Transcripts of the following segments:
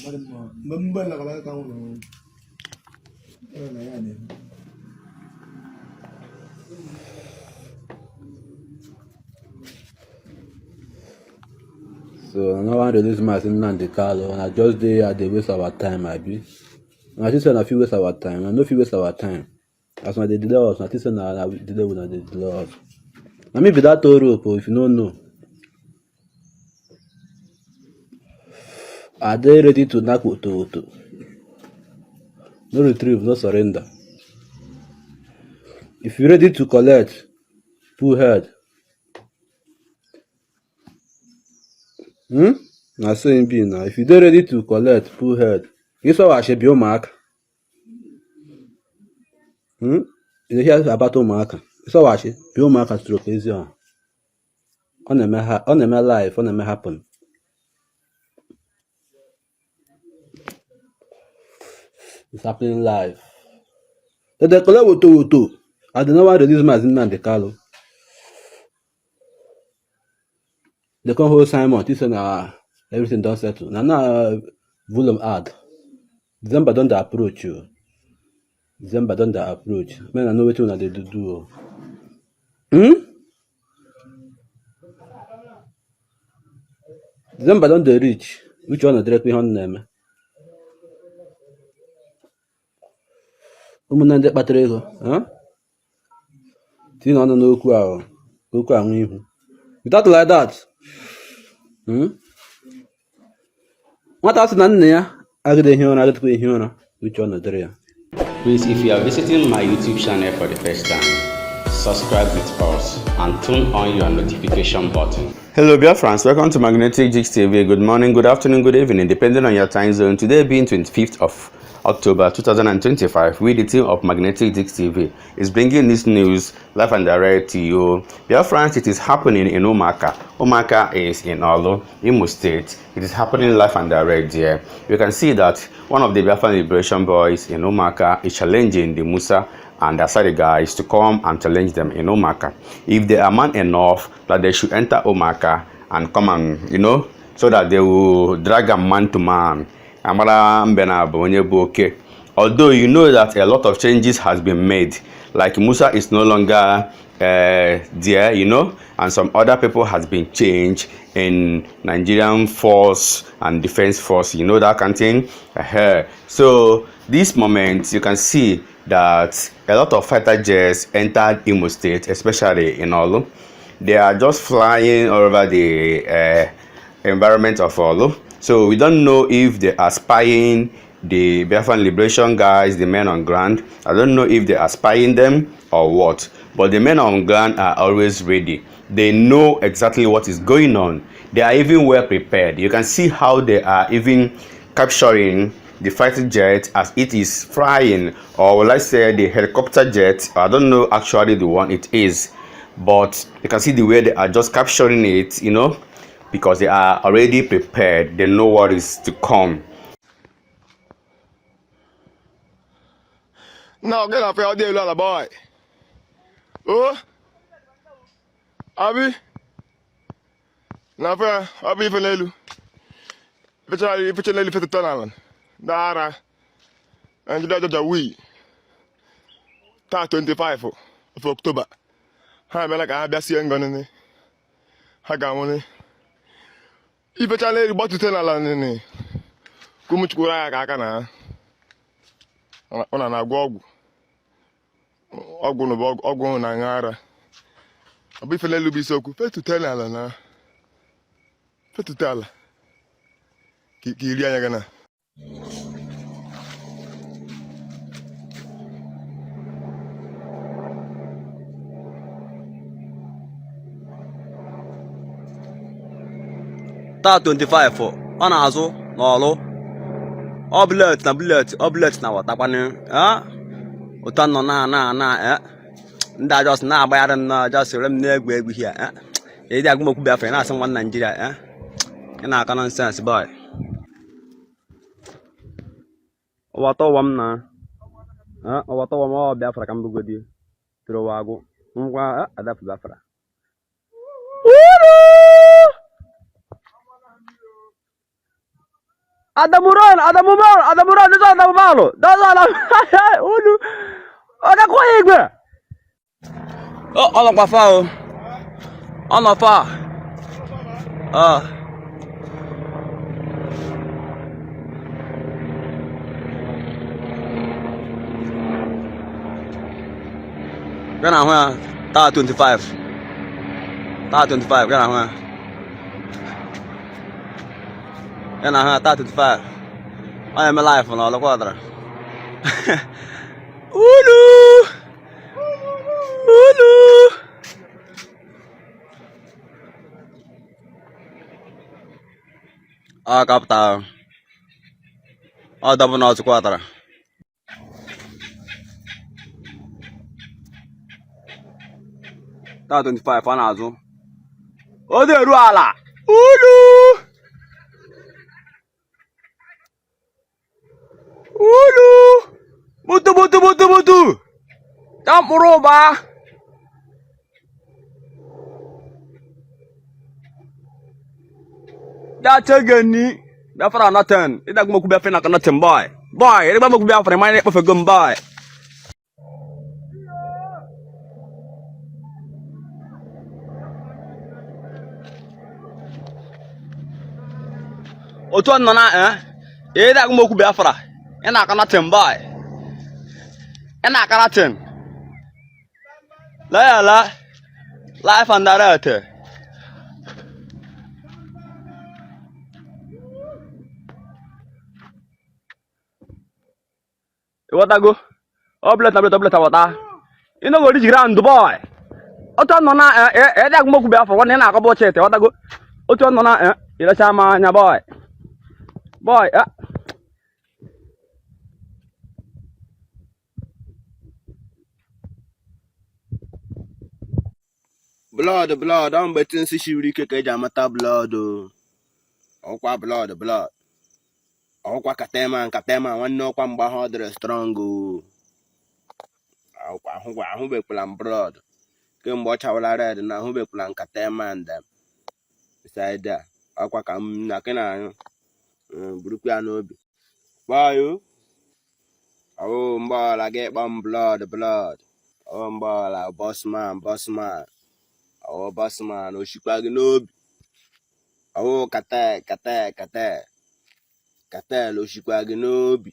So no one release my in the car, and I just there at the waste our time, I be. And I just said a few waste our time, and no few waste our time. As when they delay us, I think I delay when they delay us. I mean, that rope, if you don't know, are they ready to knock to? No retrieve, no surrender. If you're ready to collect, pull head. Now saying be now. If you're ready to collect, pull head. This one I should be mark. You hear about Umuaka? This one I should be mark stroke easy on. On a life, on a happen. It's happening live. The collect woto. I don't know why release my in the car. They come hold Simon. This one everything done settle. Now volume add. December don't approach you. December don't approach. Man, I know what they do. December don't reach. Which one directly on them? Umunande patrego, huh? Tin on no kwa. Okwa ihu. You talk like that. What else than there? I get here on I get here. Which one there? Please, if you are visiting my YouTube channel for the first time, subscribe with us and turn on your notification button. Hello Biafrans, welcome to Magnetic Jigs TV. Good morning, good afternoon, good evening, depending on your time zone. Today being 25th of October 2025, we the team of Magnetic Jigs TV is bringing this news live and direct to you. Biafrans, it is happening in Umuaka. Umuaka is in Orlu, Imo State. It is happening live and direct here. You can see that one of the Biafran liberation boys in Umuaka is challenging the Musa and the Asari guys to come and challenge them in Umuaka. If they are man enough, that they should enter Umuaka and come and, so that they will drag a man to man. Although you know that a lot of changes has been made, like Musa is no longer there, and some other people has been changed in Nigerian force and defense force, that kind of thing. So this moment you can see that a lot of fighter jets entered Imo State, especially in Orlu. They are just flying all over the environment of Orlu. So we don't know if they are spying the Biafran liberation guys, the men on ground. I don't know if they are spying them or what. But the men on ground are always ready. They know exactly what is going on. They are even well prepared. You can see how they are even capturing the fighter jet as it is flying, or let's say the helicopter jet. I don't know actually the one it is, but you can see the way they are just capturing it, because they are already prepared. They know what is to come. No, get up out there, little boy. Oh, Abi. Now, Abi for Lelu. If it's a little bit of tunnel, Dara, and you don't just we. 25 of October. I'm like, I have seen gun in it. I got money. If it's a little bit of tunnel, and come to Kuraka. On an agog. Ogun na ngara. Abi fele lubi soku. Fe to tell ala na. Fe to tell. Ki iri anya gana. Ta 25 ọ na-azụ n'ọlụ ọ bullet na watakwanụ ụtọ nọ na ndị ajọs na-agbagharị na ajọs rem na-egwu hia ịdị agụmokwu Biafra na-asị nwa Nigeria ị na-aka nonsense boy ọwatọwa m na ọwatọwa m ọ Biafra ka m bugodi tụrụ agụ ngwa adafu Biafra Adamuron, this is Adamumalo. That's all I'm. Ulu. Oh, that's quite big. Oh, on the far. On the far. Cái nào ha? Ta 25. Ta 25 cái nào ha? Cái nào ha? Ta 25. I am alive on all the quadra. Ulu! Ulu! Captain. Double nose quadra. Ta 25 fa n'azụ. O deru ala. Ulu! Ulu! Butu! Campur ba? Ya cegeni. Biafra nothing. Tidak mau ku Biafra nak nothing boy. Boy, ini mau ku Biafra main apa fegem boy. Otu an nona tidak mau ku Biafra. Enak kan nothing boy. Enak kan nothing. Lah ya lah. Life and direct. Watago. Oblet awata. Ino go di grand boy. Otu an nona tidak mau ku Biafra wan enak ka bo chete watago. Otu an nona ila sama nya boy. Boy, Blood, I'm betting si shiri keke jamata blood. Okwa blood. Okwa katema, one no kwa mba hodre strong. Okwa hube plan blood. Kimbo chawala red na hube plan katema and them. Beside that, okwa kam nakena buruku anobi. Bayo. Oh, mbala get bomb blood. Oh, mbala boss man. Oh, boss man, Oshikwagi nobi. Oh, kate, Oshikwagi nobi.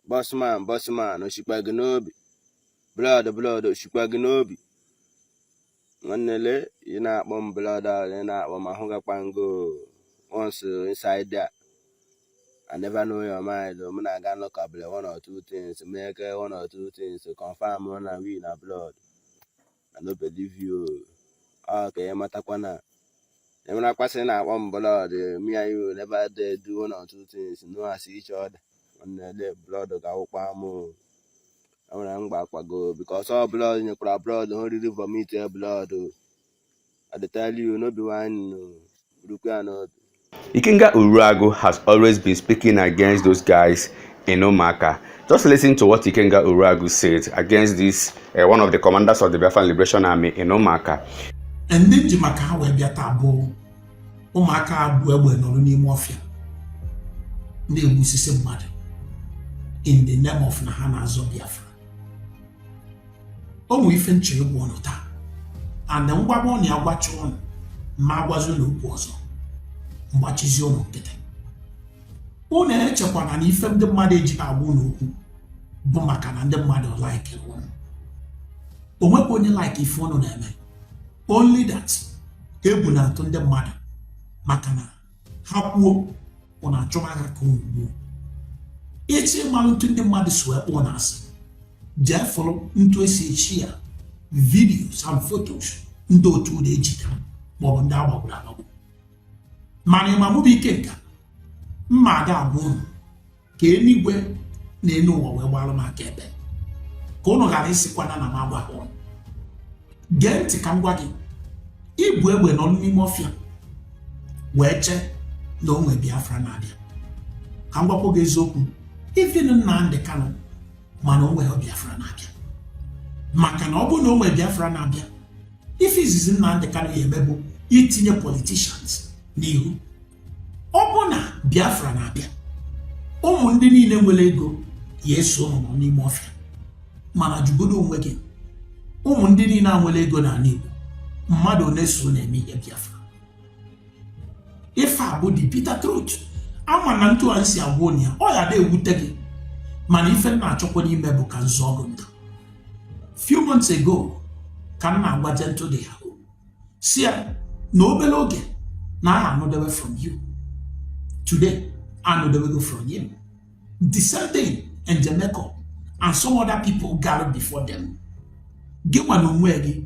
Boss man, Oshikwagi nobi. Blood, Oshikwagi nobi. Manele, you not bomb blood out, you not bomb my hunger pango. Once inside that. I never know your mind. I'm not gonna look up one or two things, make one or two things to confirm one and we in our blood. I don't believe you. Okay, Matakwana. And when I pass in that one blood, me and you never did do one or two things. No, I see each other. And the blood of Gawamo. I want to back go because all blood in your blood, the only for me to blood. I tell you, no be one. Ikenga Uragu has always been speaking against those guys in Umuaka. Just listen to what Ikenga Uragu said against this, one of the commanders of the Biafran Liberation Army in Umuaka. And then Jimaka will be a taboo. Umuaka will not only mafia. They will see mad in the name of Nahana Biafra. Oh, we fin chill one of that. And then what one ya watch on ma was no was. What is your no getting? One echekwa na ifem the marriage awu no bu maka na the mother like one. Onwe only like if one na me. Only that ebu na to the mother maka na hapuo ona choma ka ko. Eche malu to the mother swear on us. Therefore into a share videos and photos ndo to the jita. Bo nda ba. Mani mamubi kenka mmada abụrụ ka enigwe na-enu ụwa wee gbara maka ebe ka ụnụ gara isikwana na magba ahụ. Gee ntị ka m gwa gị, ibu egbe nọ n'ime ọfịa wee che na onwe Biafra na-abịa. Ka m gwakwa gị eziokwu, ifin Nnamdi Kanu mana onwe Biafra na-abịa. Maka na ọ bụ na onwe Biafra na-abịa, ife izizi Nnamdi Kanu ya eme bụ itinye politicians n'ihu. Ọ bụ na Biafra na-abịa, ụmụ ndị niile nwere ego ya eso nọ n'ime ọfịa mana jụgodo onwe gị ụmụ ndị niile a nwere ego n'ala Igbo mmadụ one so na-eme ihe Biafra. Ife a bụ the bitter truth. Ama na ntụ a si agwa onye ọ ya na-ewute gị mana ife m na-achọkwa n'ime bụ ka nzọ ọgụ ndụ. Few months ago ka m na-agwa Gentle dị ha si ya na obere oge na aha anọdewe from you. Today anọdewego from him. The same thing in Jamaica and some other people gathered before them. Gị nwa na onwe gị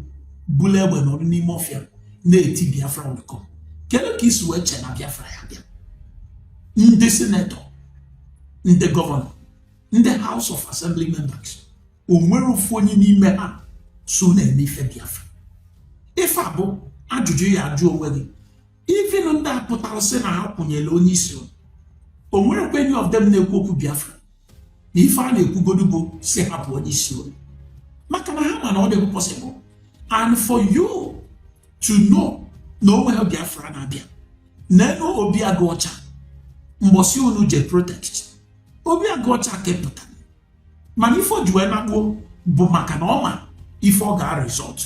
bụla egbe nọrụ n'ime ọfịa na-eti Biafra welcome. Kedu ka isi wee che na Biafra ya bịa? Ndị senator, ndị gọvanọ, ndị House of Assembly members o nwere ofu onye n'ime ha so na-eme ife Biafra. Ife a bụ ajụjụ ya ajụ onwe gị. Even ndị apụtara sị na ha kwụnyere onye isi o nwere any of them na-ekwu okwu Biafra na ife a na-ekwugodu bụ si hapụ onye isi maka na ha ma na ọ dị possible. And for you to know na o nweghị Biafra na-abịa n'elu obi agụ ọcha mgbọsi unu je protect obi agụ ọcha kepụta mana ife o ji wee nakpuo bụ maka na ọ ma ife ọ ga-result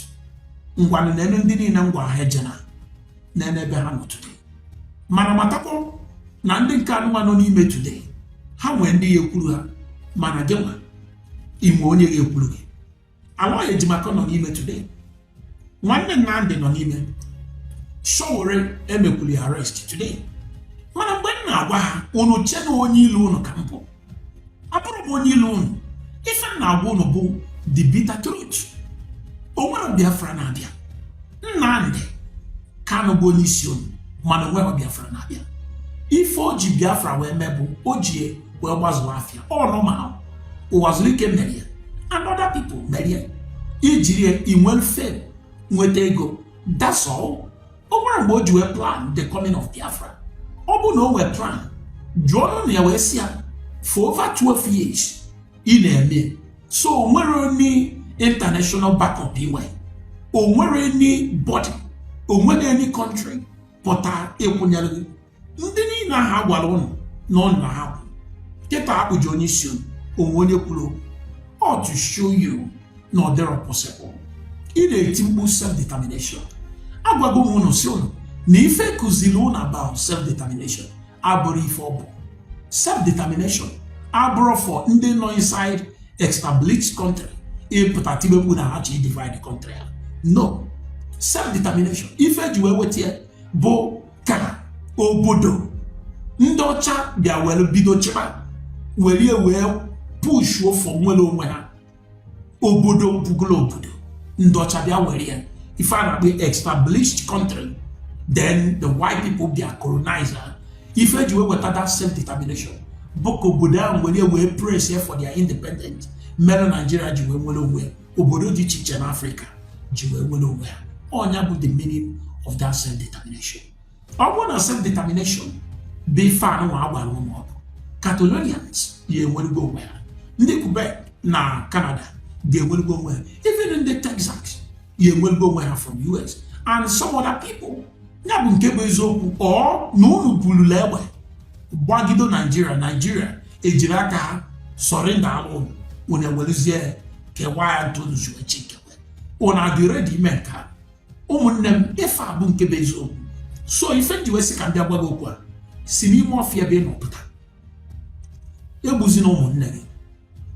ngwanụ n'elu ndị niile ngwa ha ejena n'ebe ha nọ today. Mana matakwa na ndị nke anụnwa nọ n'ime today ha nwee ndị ya ekwuru ha mana gị nwa inwe onye ya ekwuru gị. Ala ejimaka nọ n'ime today, nwanne Nnamdi nọ n'ime Sowore emekwuli arrest today. Mana mgbe m na-agwa ha unu che na onye ilu unu ka mpụ abụrụ m onye ilu unu. Ife m na-agwa unu bụ the bitter truth. O nwere Biafra na-abịa. Nnamdi Kanu bụ onye isi unu mana o nwere Biafra na-abịa. Ife o ji Biafra wee mebụ o ji wee gbazuo afịa ọ normal ụwa zuru ike mere ya and other people mere ya ijiri inwel fame nweta ego. That's all. O nwere mgbe o ji wee plan the coming of Biafra. Ọ bụ na o wee plan jụọ na ya wee si ya for over 12 years ị na-eme so o nwere any international backup iwe o nwere any body o nwere any country pụta ekwunyere gị. Ndị niile aha gwara ụnụ na ọ na ha kịta akpụji onye isi onwe onye kwuru ọ to show you na ọ dịrọ possible. Ị na-eti mkpu self-determination. Agwago m ụnụ si ụnụ na ife kụziri ụnụ about self-determination abụrụ ife ọ bụ. Self-determination abụrụ for ndị nọ inside established country ịpụta tibekwu na ha chi divide the country. No. Self-determination ife ji wee weta bụ ka obodo ndị ọcha bịa were bido chịba were wee push for nwere onwe ha. Obodo bugolo obodo ndị ọcha bịa were ya ife a na-akpọ established country, then the white people bịa colonize ha. Ife ji wee weta that self-determination bụ ka obodo ahụ were press for their independence. Mere Nigeria ji wee nwere onwe, obodo dị iche iche n'Africa ji wee nwere onwe ha. Ọnya bụ the meaning of that self-determination. Ọ bụrụ na self-determination bụ ife anụ agwara ụmụ ọbụ Catalonians ga-enwerego onwe ha, ndị Quebec na Canada ga-enwerego onwe ha, even ndị Texas ga-enwerego onwe ha from US and some other people. Ya bụ nke bụ eziokwu ọ na unu bulula egbe gbagido Nigeria ejiri aka ha sọrịnda alụ unu ewerezie kewaa ya ntozuzu echikewe unu adị ready ime nke a. Ụmụnne m ife a bụ nke bụ eziokwu. So ife ndị wee sị ka ndị agwaghị okwu a si n'ime ọfịa ebe ị nọpụta egbuzina ụmụnne gị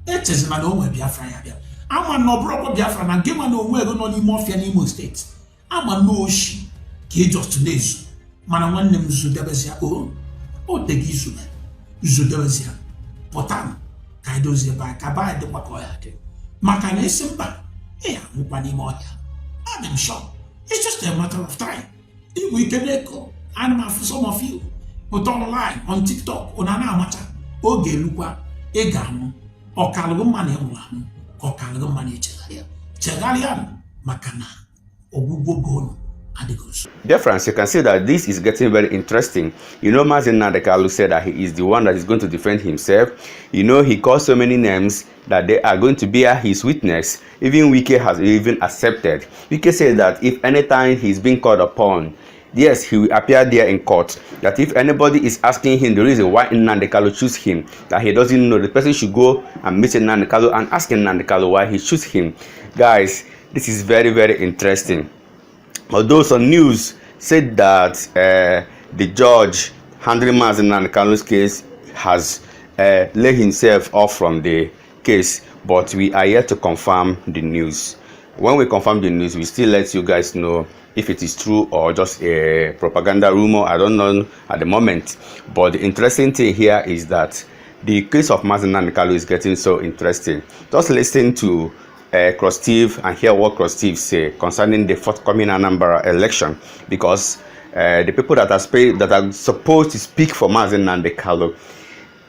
echezina na o nwere Biafra ya bịa. Ama na ọ bụrụkwa Biafra na gị nwa na onwe ego nọ n'ime ọfịa n'Imo State ama na oshi ka ị just na-ezu mana nwanne m zudebezia o teghị zudebezia pụta ka anyị dozie ebe anyị ka be anyị dịkwa ka ọ ya dị maka na esi mba ị anwụkwa n'ime ọhịa. I'm sure it's just a matter of time. Inwe ike na-eko ana for some of you put online on TikTok una na-amacha oge elukwa ị ga-anụ ọkalụgo mmanụ ịnwụrụ anwụ ka ọkalụgo mmanụ echegharịa maka na ọgwụgwọ gonu. Dear friends, you can see that this is getting very interesting. You know, Mazi Nnamdi Kanu said that he is the one that is going to defend himself. You know, he called so many names that they are going to bear his witness. Even Wike has even accepted. Wike said that if anytime he's being called upon, yes, he will appear there in court. That if anybody is asking him the reason why Nnamdi Kanu choose him, that he doesn't know, the person should go and meet Nnamdi Kanu and ask Nnamdi Kanu why he choose him. Guys, this is very, very interesting. Although some news said that the judge handling Mazi Nnamdi Kanu's case has laid himself off from the case, but we are yet to confirm the news. When we confirm the news, we still let you guys know if it is true or just a propaganda rumor. I don't know at the moment. But the interesting thing here is that the case of Mazi Nnamdi Kanu is getting so interesting. Just listen to Cross Steve and hear what Cross Steve say concerning the forthcoming Anambra election, because the people that are supposed to speak for Mazi Nnamdi Kanu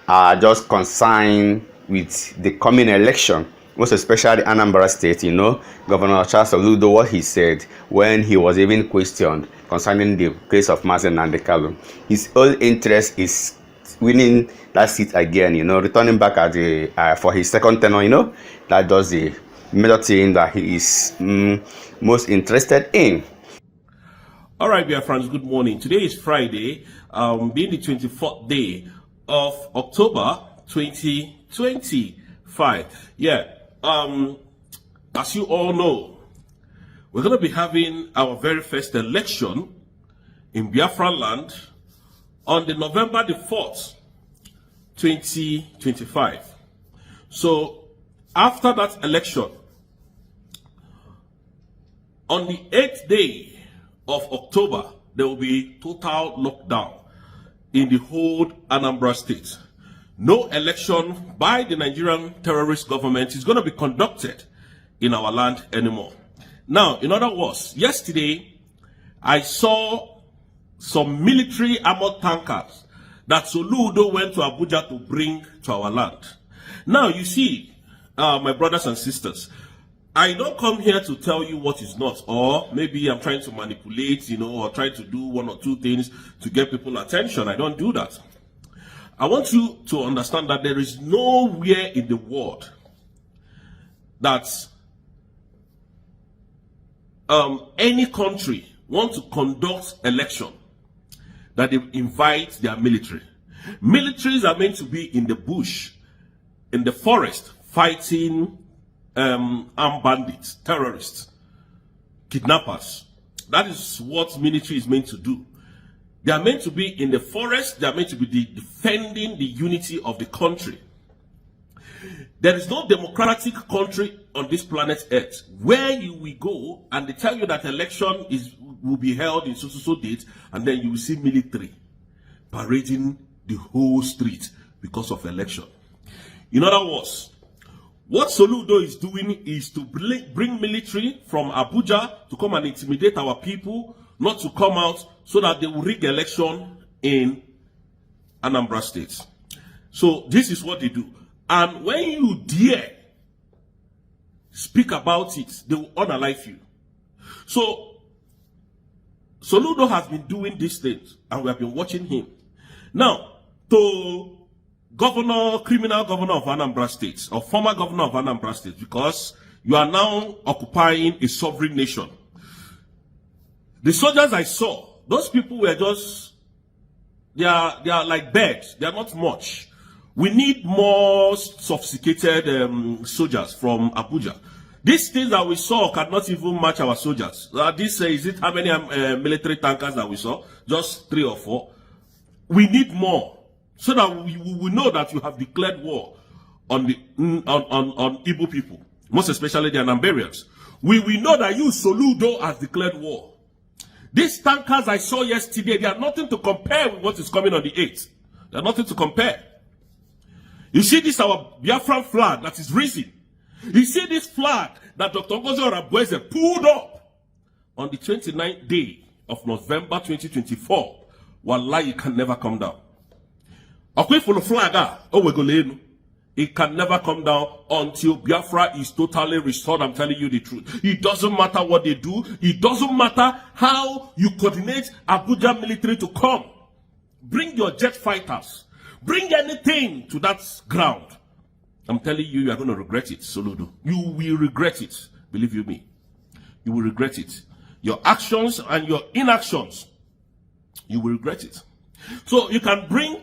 are just concerned with the coming election, most especially Anambra State. You know, Governor Charles Oludo, what he said when he was even questioned concerning the case of Mazi Nnamdi Kanu. His whole interest is winning that seat again, you know, returning back at the for his second tenure. You know, that does the major thing that he is most interested in. All right, Biafrans, good morning. Today is Friday, being the 24th day of October 2025. Yeah, as you all know, we're going to be having our very first election in Biafra land on the November the 4th, 2025. So, after that election, on the 8th day of October, there will be total lockdown in the whole Anambra State. No election by the Nigerian terrorist government is going to be conducted in our land anymore. Now, in other words, yesterday, I saw some military armored tankers that Soludo went to Abuja to bring to our land. Now, you see, my brothers and sisters, I don't come here to tell you what is not, or maybe I'm trying to manipulate, you know, or try to do one or two things to get people's attention. I don't do that. I want you to understand that there is nowhere in the world that any country wants to conduct election that they invite their military. Militaries are meant to be in the bush, in the forest, fighting armed bandits, terrorists, kidnappers. That is what military is meant to do. They are meant to be in the forest. They are meant to be defending the unity of the country. There is no democratic country on this planet Earth where you will go and they tell you that election will be held in so date, and then you will see military parading the whole street because of election. In other words, what Soludo is doing is to bring military from Abuja to come and intimidate our people, not to come out so that they will rig election in Anambra State. So this is what they do. And when you dare speak about it, they will unalive you. So Soludo has been doing these things and we have been watching him. Now, to criminal governor of Anambra State, or former governor of Anambra State, because you are now occupying a sovereign nation. The soldiers I saw, those people were just, they are like birds. They are not much. We need more sophisticated soldiers from Abuja. These things that we saw cannot even match our soldiers. Is it how many military tankers that we saw? Just 3 or 4. We need more, so that we will know that you have declared war on the on Igbo people, most especially the Anambarians. We will know that you, Soludo, has declared war. These tankers I saw yesterday, they are nothing to compare with what is coming on the 8th. They are nothing to compare. You see this, our Biafran flag that is risen. You see this flag that Dr. Ngozi Orabueze pulled up on the 29th day of November 2024. Wallahi, it can never come down. It can never come down until Biafra is totally restored. I'm telling you the truth. It doesn't matter what they do. It doesn't matter how you coordinate Abuja military to come. Bring your jet fighters. Bring anything to that ground. I'm telling you, you are going to regret it, Soludo. You will regret it. Believe you me. You will regret it. Your actions and your inactions you will regret it. So you can bring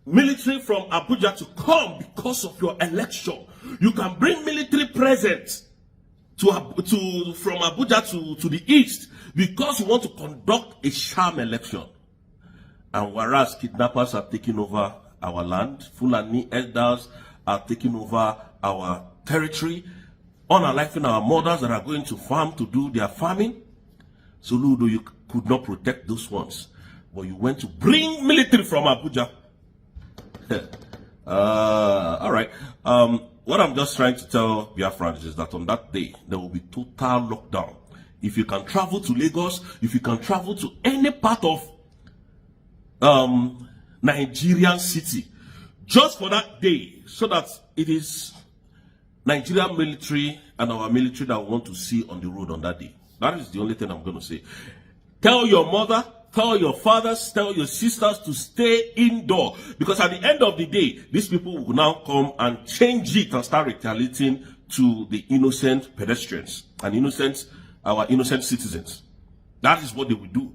military from Abuja to come because of your election. You can bring military presence from Abuja to the east because you want to conduct a sham election. And whereas kidnappers are taking over our land, Fulani elders are taking over our territory, unaliving our mothers that are going to farm to do their farming. So Ludo, you could not protect those ones, but you went to bring military from Abuja. All right. What I'm just trying to tell Biafrans is that on that day, there will be total lockdown. If you can travel to Lagos, if you can travel to any part of Nigerian city, just for that day, so that it is Nigerian military and our military that we want to see on the road on that day. That is the only thing I'm going to say. Tell your mother, tell your fathers, tell your sisters to stay indoor. Because at the end of the day, these people will now come and change it and start retaliating to the innocent pedestrians and our innocent citizens. That is what they will do.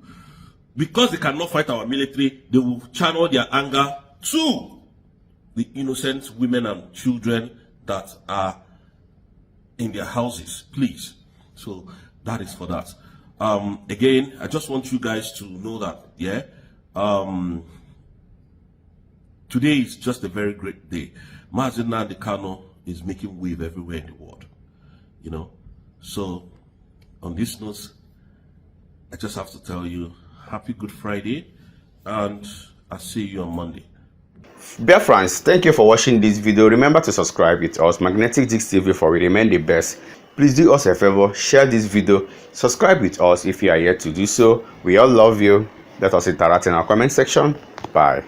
Because they cannot fight our military, they will channel their anger to the innocent women and children that are in their houses. Please. So that is for that. Again, I just want you guys to know that, yeah, today is just a very great day. Mazi Nnamdi Kanu is making wave everywhere in the world, you know. So on this note, I just have to tell you, happy Good Friday, and I'll see you on Monday. Biafrans, thank you for watching this video. Remember to subscribe with us, Magnetic Jigs TV, for we remain the best. Please do us a favor, share this video, subscribe with us if you are yet to do so. We all love you. Let us interact in our comment section. Bye.